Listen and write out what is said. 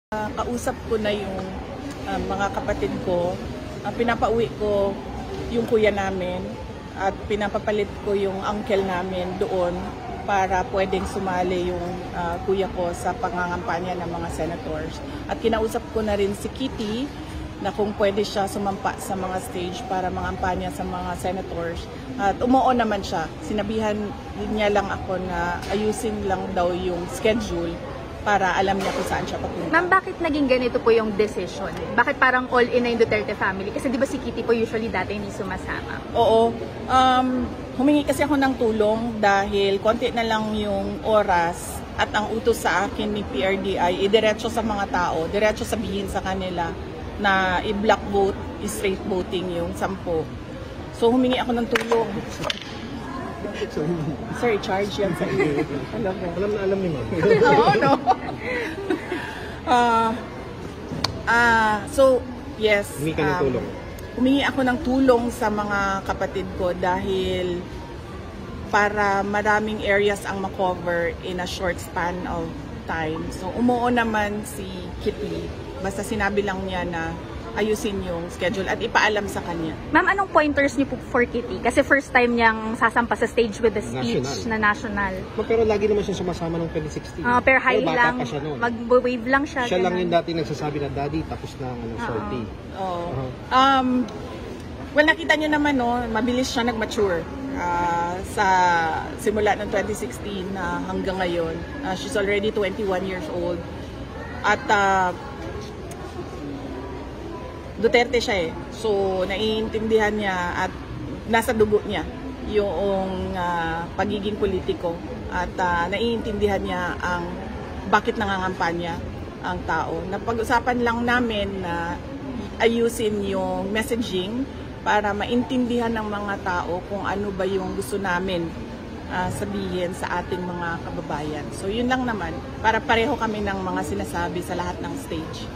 Kausap ko na yung mga kapatid ko, pinapauwi ko yung kuya namin at pinapapalit ko yung uncle namin doon para pwedeng sumali yung kuya ko sa pangangampanya ng mga senators. At kinausap ko na rin si Kitty na kung pwede siya sumampa sa mga stage para mangampanya sa mga senators. At umuo naman siya. Sinabihan niya lang ako na ayusin lang daw yung schedule para alam niya kung saan siya papunta. Ma'am, bakit naging ganito po yung decision? Bakit parang all-in na yung Duterte family? Kasi di ba si Kitty po usually dati hindi sumasama? Oo. Humingi kasi ako ng tulong dahil konti na lang yung oras at ang utos sa akin ni PRDI, diretso sa mga tao, diretso sabihin sa kanila na i-block vote, i-straight voting yung 10. So humingi ako ng tulong. Sir, charge yan sa iyo. Alam mo. Alam ni ma'am. Oo, no? So, yes. Humingi ka ng tulong. Humingi ako ng tulong sa mga kapatid ko dahil para maraming areas ang makover in a short span of time. So, umuo naman si Kitty. Basta sinabi lang niya na ayusin yung schedule at ipaalam sa kanya. Ma'am, anong pointers niyo po for Kitty? Kasi first time niyang sasampa sa stage with the speech na national. Pero lagi naman siya sumasama ng 2016. Pero high lang, mag-wave lang siya. Siya lang yung dati nagsasabi na, Daddy, tapos na sortie. Well, nakita niyo naman, no, mabilis siya nag-mature sa simula ng 2016 hanggang ngayon. She's already 21 years old. At Duterte siya eh. So, naiintindihan niya at nasa dugo niya yung pagiging politiko. At naiintindihan niya ang bakit nangangampanya ang tao. Napag-usapan lang namin na ayusin yung messaging para maintindihan ng mga tao kung ano ba yung gusto namin sabihin sa ating mga kababayan. So, yun lang naman. Para pareho kami ng mga sinasabi sa lahat ng stage.